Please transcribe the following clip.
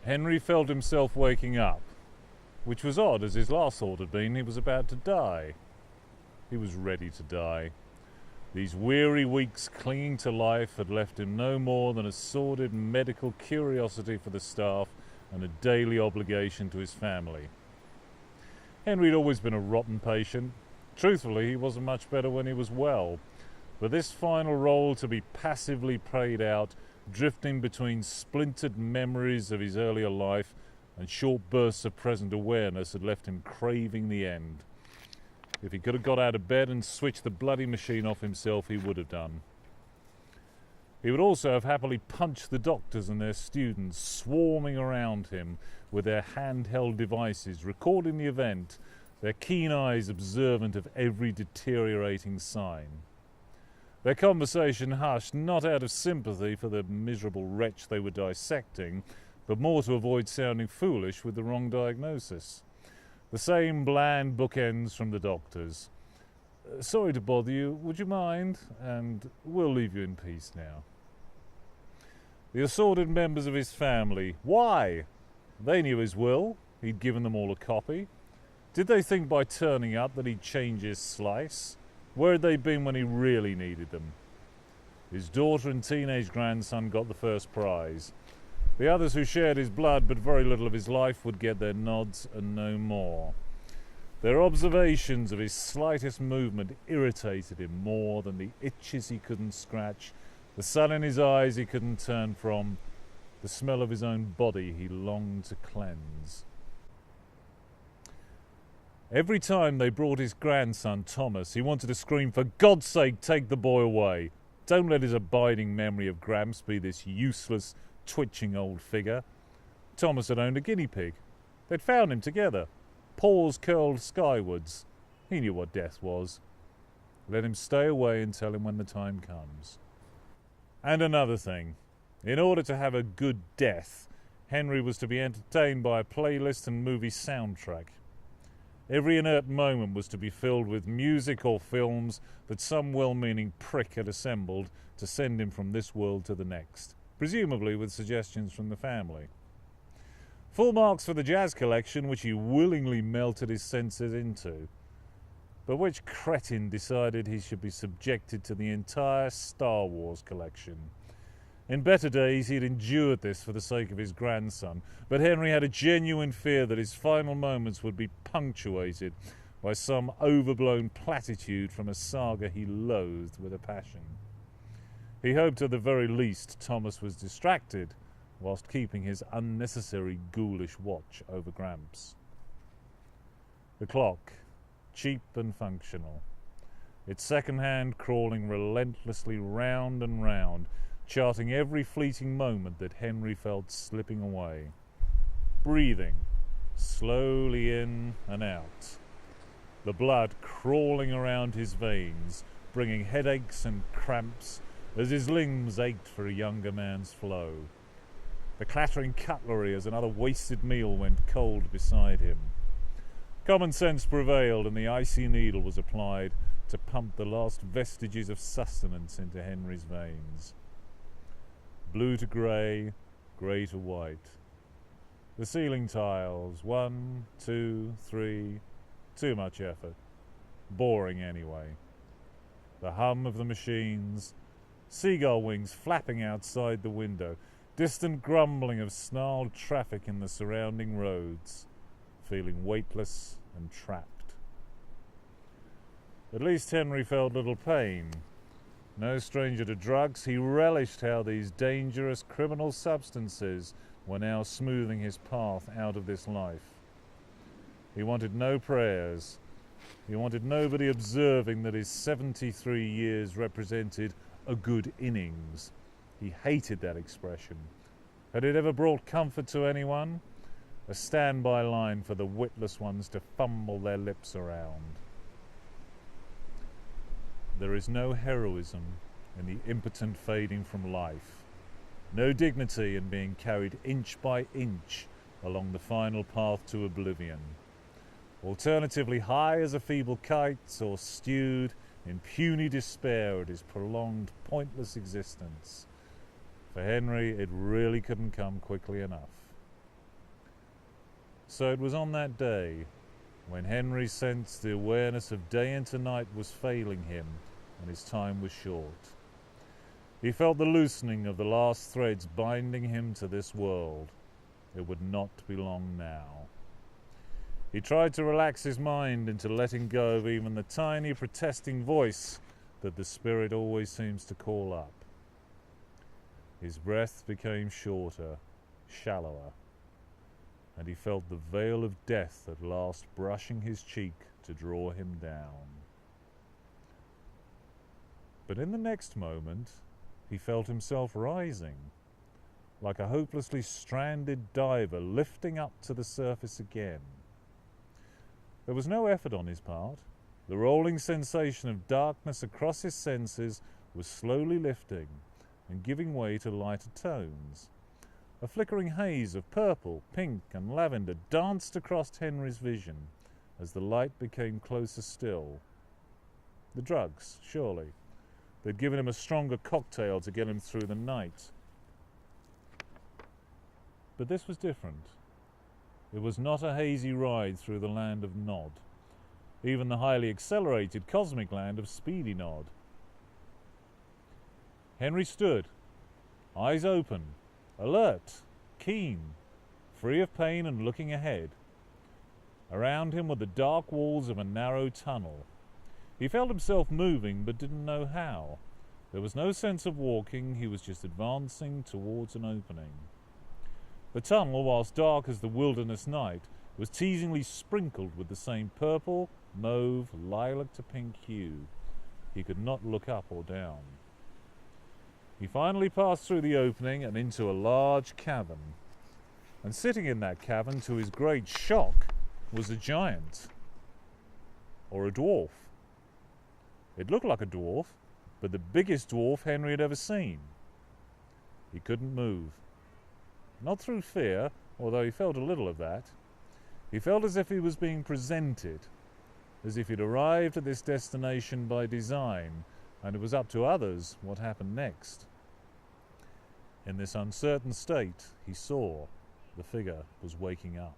Henry felt himself waking up, which was odd, as his last thought had been he was about to die. He was ready to die. These weary weeks clinging to life had left him no more than a sordid medical curiosity for the staff and a daily obligation to his family. Henry had always been a rotten patient. Truthfully, he wasn't much better when he was well. But this final role to be passively played out, drifting between splintered memories of his earlier life and short bursts of present awareness, had left him craving the end. If he could have got out of bed and switched the bloody machine off himself, he would have done. He would also have happily punched the doctors and their students swarming around him with their handheld devices, recording the event, their keen eyes observant of every deteriorating sign. Their conversation hushed, not out of sympathy for the miserable wretch they were dissecting, but more to avoid sounding foolish with the wrong diagnosis. The same bland bookends from the doctors. Sorry to bother you, would you mind? And we'll leave you in peace now. The assorted members of his family. Why? They knew his will. He'd given them all a copy. Did they think by turning up that he'd change his slice? Where had they been when he really needed them? His daughter and teenage grandson got the first prize. The others who shared his blood but very little of his life would get their nods and no more. Their observations of his slightest movement irritated him more than the itches he couldn't scratch, the sun in his eyes he couldn't turn from, the smell of his own body he longed to cleanse. Every time they brought his grandson, Thomas, he wanted to scream, "For God's sake, take the boy away. Don't let his abiding memory of Gramps be this useless, twitching old figure." Thomas had owned a guinea pig. They'd found him together, paws curled skywards. He knew what death was. Let him stay away and tell him when the time comes. And another thing. In order to have a good death, Henry was to be entertained by a playlist and movie soundtrack. Every inert moment was to be filled with music or films that some well-meaning prick had assembled to send him from this world to the next, presumably with suggestions from the family. Full marks for the jazz collection, which he willingly melted his senses into. But which cretin decided he should be subjected to the entire Star Wars collection? In better days he'd endured this for the sake of his grandson, but Henry had a genuine fear that his final moments would be punctuated by some overblown platitude from a saga he loathed with a passion. He hoped at the very least Thomas was distracted whilst keeping his unnecessary ghoulish watch over Gramps. The clock, cheap and functional, its second hand crawling relentlessly round and round, charting every fleeting moment that Henry felt slipping away. Breathing, slowly in and out. The blood crawling around his veins, bringing headaches and cramps as his limbs ached for a younger man's flow. The clattering cutlery as another wasted meal went cold beside him. Common sense prevailed and the icy needle was applied to pump the last vestiges of sustenance into Henry's veins. Blue to grey, grey to white. The ceiling tiles, 1, 2, 3, too much effort. Boring anyway. The hum of the machines, seagull wings flapping outside the window, distant grumbling of snarled traffic in the surrounding roads, feeling weightless and trapped. At least Henry felt little pain. No stranger to drugs, he relished how these dangerous criminal substances were now smoothing his path out of this life. He wanted no prayers. He wanted nobody observing that his 73 years represented a good innings. He hated that expression. Had it ever brought comfort to anyone? A standby line for the witless ones to fumble their lips around. There is no heroism in the impotent fading from life, no dignity in being carried inch by inch along the final path to oblivion, alternatively high as a feeble kite or stewed in puny despair at his prolonged, pointless existence. For Henry, it really couldn't come quickly enough. So it was on that day, when Henry sensed the awareness of day into night was failing him and his time was short. He felt the loosening of the last threads binding him to this world. It would not be long now. He tried to relax his mind into letting go of even the tiny protesting voice that the spirit always seems to call up. His breath became shorter, shallower, and he felt the veil of death at last brushing his cheek to draw him down. But in the next moment, he felt himself rising, like a hopelessly stranded diver lifting up to the surface again. There was no effort on his part. The rolling sensation of darkness across his senses was slowly lifting and giving way to lighter tones. A flickering haze of purple, pink, and lavender danced across Henry's vision as the light became closer still. The drugs, surely. They'd given him a stronger cocktail to get him through the night. But this was different. It was not a hazy ride through the land of Nod, even the highly accelerated cosmic land of Speedy Nod. Henry stood, eyes open, alert, keen, free of pain and looking ahead. Around him were the dark walls of a narrow tunnel. He felt himself moving but didn't know how. There was no sense of walking, he was just advancing towards an opening. The tunnel, whilst dark as the wilderness night, was teasingly sprinkled with the same purple, mauve, lilac to pink hue. He could not look up or down. He finally passed through the opening and into a large cavern. And sitting in that cavern, to his great shock, was a giant. Or a dwarf. It looked like a dwarf, but the biggest dwarf Henry had ever seen. He couldn't move. Not through fear, although he felt a little of that. He felt as if he was being presented, as if he'd arrived at this destination by design, and it was up to others what happened next. In this uncertain state, he saw the figure was waking up.